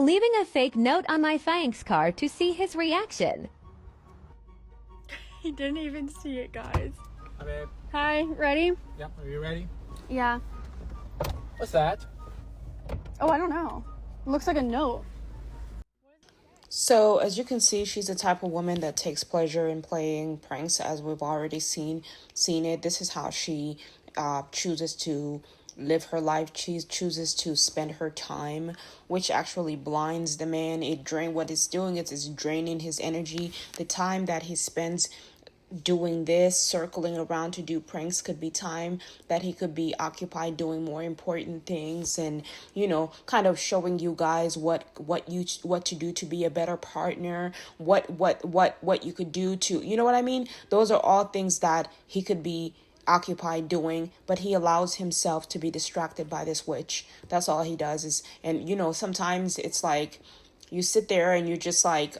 leaving a fake note on my thanks card to see his reaction. He didn't even see it, guys. Hi, babe. Hi, ready? Yep, are you ready? Yeah. What's that? Oh, I don't know. It looks like a note. So, as you can see, she's the type of woman that takes pleasure in playing pranks, as we've already seen it. This is how she chooses to live her life. She chooses to spend her time, which actually blinds the man. What it's doing is it's draining his energy. The time that he spends doing this, circling around to do pranks, could be time that he could be occupied doing more important things, and kind of showing you guys what to do to be a better partner, what you could do to, you know what I mean. Those are all things that he could be occupied doing, but he allows himself to be distracted by this witch. That's all he does. Is and sometimes it's like you sit there and you're just like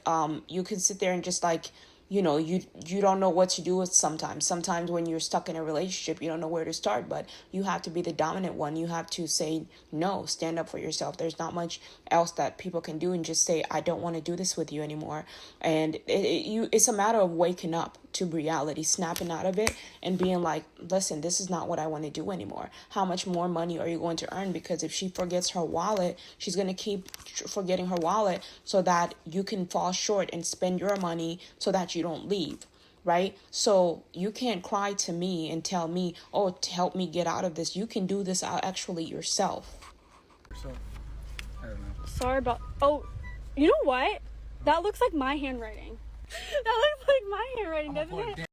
you can sit there and just like you don't know what to do with sometimes when you're stuck in a relationship. You don't know where to start, but you have to be the dominant one. You have to say no, stand up for yourself. There's not much else that people can do, and just say, I don't want to do this with you anymore. And it's a matter of waking up to reality, snapping out of it and being like, listen, this is not what I want to do anymore. How much more money are you going to earn? Because if she forgets her wallet, she's going to keep forgetting her wallet, so that you can fall short and spend your money so that you don't leave. Right? So you can't cry to me and tell me, oh, to help me get out of this. You can do this out actually yourself. So, I don't know. Sorry about... Oh, you know what? That looks like my handwriting. That looks like my handwriting, doesn't it?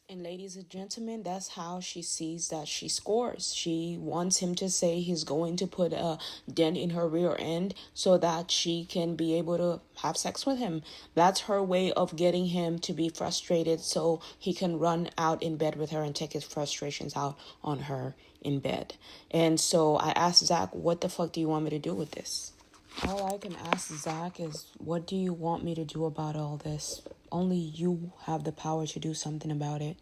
And ladies and gentlemen, that's how she sees that she scores. She wants him to say he's going to put a dent in her rear end so that she can be able to have sex with him. That's her way of getting him to be frustrated so he can run out in bed with her and take his frustrations out on her in bed. And so I asked Zach, what the fuck do you want me to do with this? All I can ask Zach is, what do you want me to do about all this? Only you have the power to do something about it.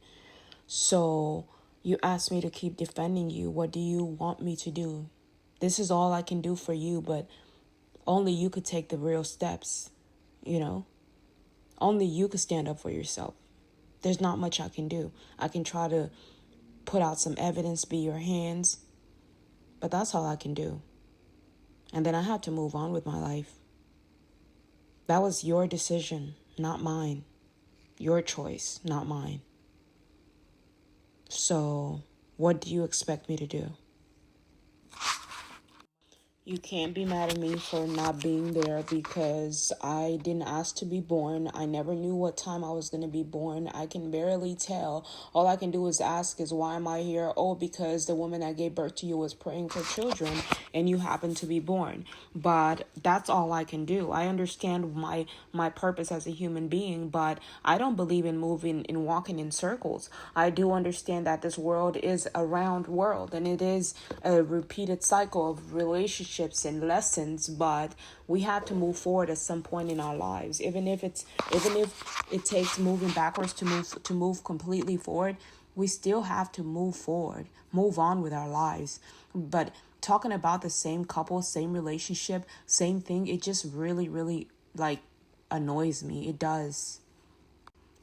So you asked me to keep defending you. What do you want me to do? This is all I can do for you, but only you could take the real steps, Only you could stand up for yourself. There's not much I can do. I can try to put out some evidence, be your hands, but that's all I can do. And then I have to move on with my life. That was your decision, not mine. Your choice, not mine. So, what do you expect me to do? You can't be mad at me for not being there, because I didn't ask to be born. I never knew what time I was going to be born. I can barely tell. All I can do is ask is, why am I here? Oh, because the woman that gave birth to you was praying for children and you happen to be born. But that's all I can do. I understand my purpose as a human being, but I don't believe in moving and walking in circles. I do understand that this world is a round world, and it is a repeated cycle of relationships and lessons, but we have to move forward at some point in our lives. Even if it takes moving backwards to move completely forward, we still have to move forward, move on with our lives. But talking about the same couple, same relationship, same thing, it just really, really annoys me. It does.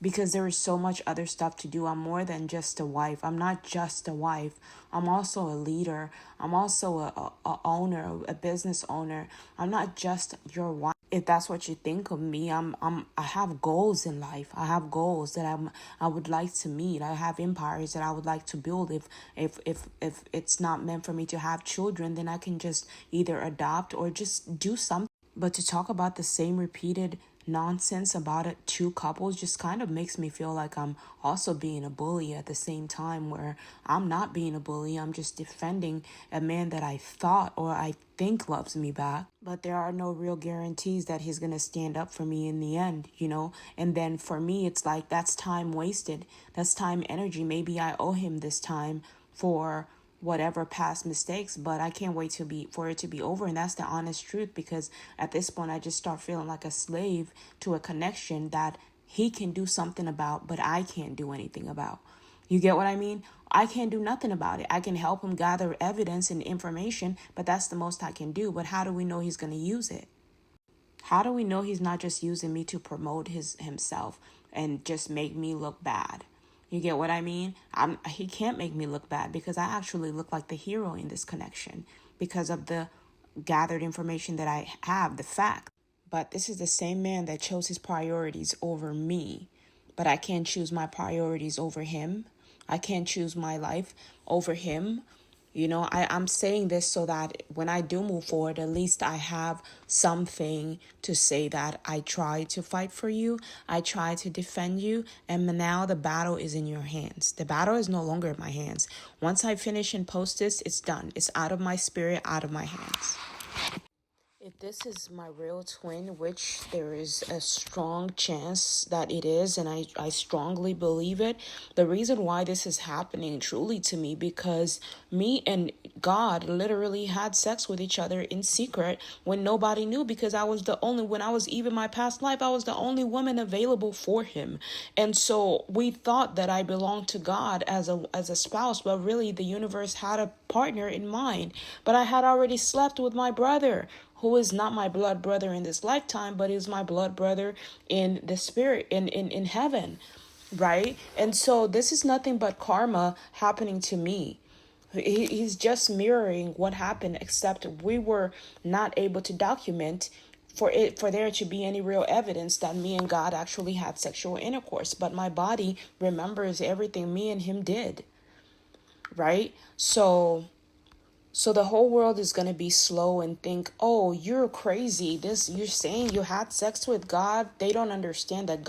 Because there is so much other stuff to do. I'm more than just a wife. I'm not just a wife. I'm also a leader. I'm also a owner, a business owner. I'm not just your wife. If that's what you think of me, I have goals in life. I have goals that I would like to meet. I have empires that I would like to build. If it's not meant for me to have children, then I can just either adopt or just do something. But to talk about the same repeated nonsense about it, two couples, just kind of makes me feel like I'm also being a bully at the same time, where I'm not being a bully. I'm just defending a man that I thought or I think loves me back. But there are no real guarantees that he's going to stand up for me in the end, And then for me, it's like, that's time wasted. That's time, energy. Maybe I owe him this time for whatever past mistakes, but I can't wait for it to be over. And that's the honest truth, because at this point I just start feeling like a slave to a connection that he can do something about, but I can't do anything about. You get what I mean? I can't do nothing about it. I can help him gather evidence and information, but that's the most I can do. But how do we know he's going to use it? How do we know he's not just using me to promote himself and just make me look bad? You get what I mean? He can't make me look bad because I actually look like the hero in this connection because of the gathered information that I have, the fact. But this is the same man that chose his priorities over me. But I can't choose my priorities over him. I can't choose my life over him. I'm saying this so that when I do move forward, at least I have something to say that I try to fight for you. I try to defend you. And now the battle is in your hands. The battle is no longer in my hands. Once I finish and post this, it's done. It's out of my spirit, out of my hands. If this is my real twin, which there is a strong chance that it is, and I strongly believe it, the reason why this is happening truly to me, because me and God literally had sex with each other in secret when nobody knew, because when I was even my past life, I was the only woman available for him. And so we thought that I belonged to God as a spouse, but really the universe had a partner in mind. But I had already slept with my brother, who is not my blood brother in this lifetime, but is my blood brother in the spirit, in heaven, right? And so this is nothing but karma happening to me. He's just mirroring what happened, except we were not able to document for there to be any real evidence that me and God actually had sexual intercourse. But my body remembers everything me and him did, right? So the whole world is going to be slow and think, oh, you're crazy. You're saying you had sex with God. They don't understand that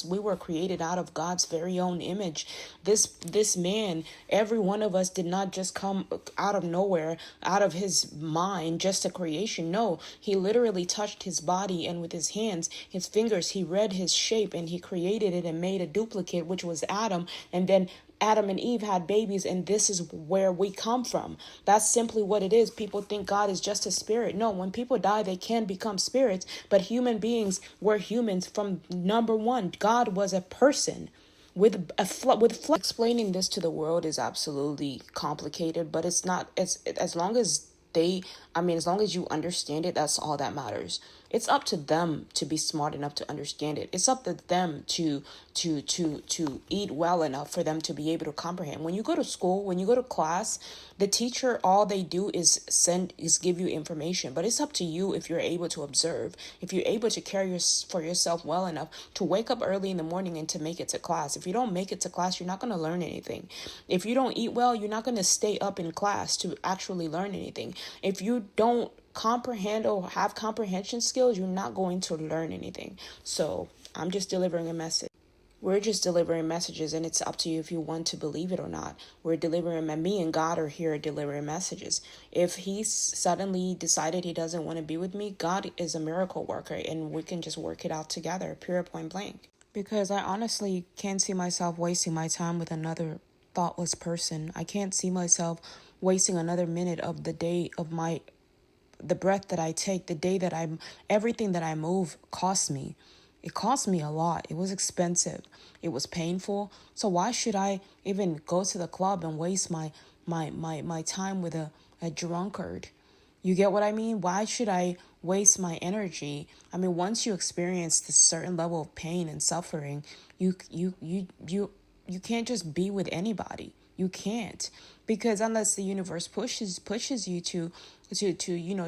we were created out of God's very own image. This man, every one of us did not just come out of nowhere, out of his mind, just a creation. No, he literally touched his body, and with his hands, his fingers, he read his shape, and he created it and made a duplicate, which was Adam. And then Adam and Eve had babies, and this is where we come from. That's simply what it is. People think God is just a spirit. No, when people die, they can become spirits, but human beings were humans from number one. God was a person with flesh. Explaining this to the world is absolutely complicated, but it's not. As long as as long as you understand it, that's all that matters. It's up to them to be smart enough to understand it. It's up to them to eat well enough for them to be able to comprehend. When you go to school, when you go to class, the teacher, all they do is give you information. But it's up to you if you're able to observe, if you're able to care for yourself well enough to wake up early in the morning and to make it to class. If you don't make it to class, you're not going to learn anything. If you don't eat well, you're not going to stay up in class to actually learn anything. If you don't comprehend or have comprehension skills, you're not going to learn anything. So I'm just delivering a message. We're just delivering messages, and it's up to you if you want to believe it or not. We're delivering, me and God are here delivering messages. If he suddenly decided he doesn't want to be with me, God is a miracle worker, and we can just work it out together, pure point blank. Because I honestly can't see myself wasting my time with another thoughtless person. I can't see myself wasting another minute of the day of the breath that I take, the day that everything that I move costs me. It cost me a lot. It was expensive. It was painful. So why should I even go to the club and waste my time with a drunkard? You get what I mean? Why should I waste my energy? I mean, once you experience this certain level of pain and suffering, you can't just be with anybody. You can't, because unless the universe pushes you to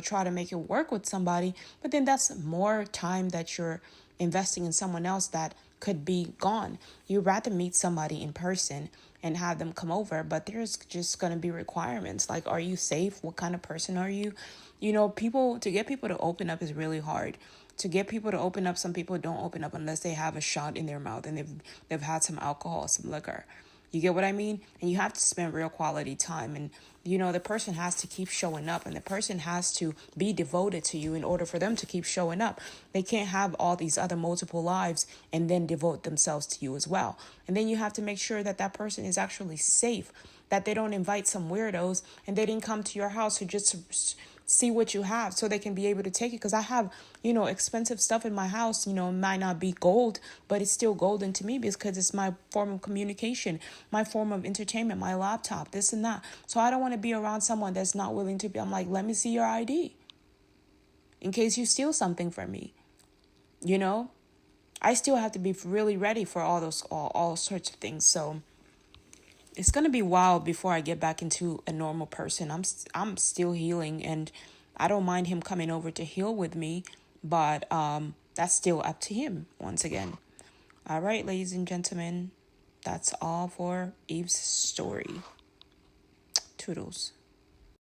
try to make it work with somebody, but then that's more time that you're investing in someone else that could be gone. You'd rather meet somebody in person and have them come over, but there's just going to be requirements. Like, are you safe? What kind of person are you? To get people to open up is really hard. To get people to open up, some people don't open up unless they have a shot in their mouth and they've had some alcohol, some liquor. You get what I mean? And you have to spend real quality time. And, the person has to keep showing up, and the person has to be devoted to you in order for them to keep showing up. They can't have all these other multiple lives and then devote themselves to you as well. And then you have to make sure that that person is actually safe, that they don't invite some weirdos and they didn't come to your house to just see what you have so they can be able to take it. Because I have, expensive stuff in my house, it might not be gold, but it's still golden to me because it's my form of communication, my form of entertainment, my laptop, this and that. So I don't want to be around someone that's not willing to be, I'm like, let me see your ID. in case you steal something from me. You know, I still have to be really ready for all sorts of things. So it's gonna be wild before I get back into a normal person. I'm still healing, and I don't mind him coming over to heal with me, but that's still up to him once again. All right, ladies and gentlemen, that's all for Eve's story. Toodles.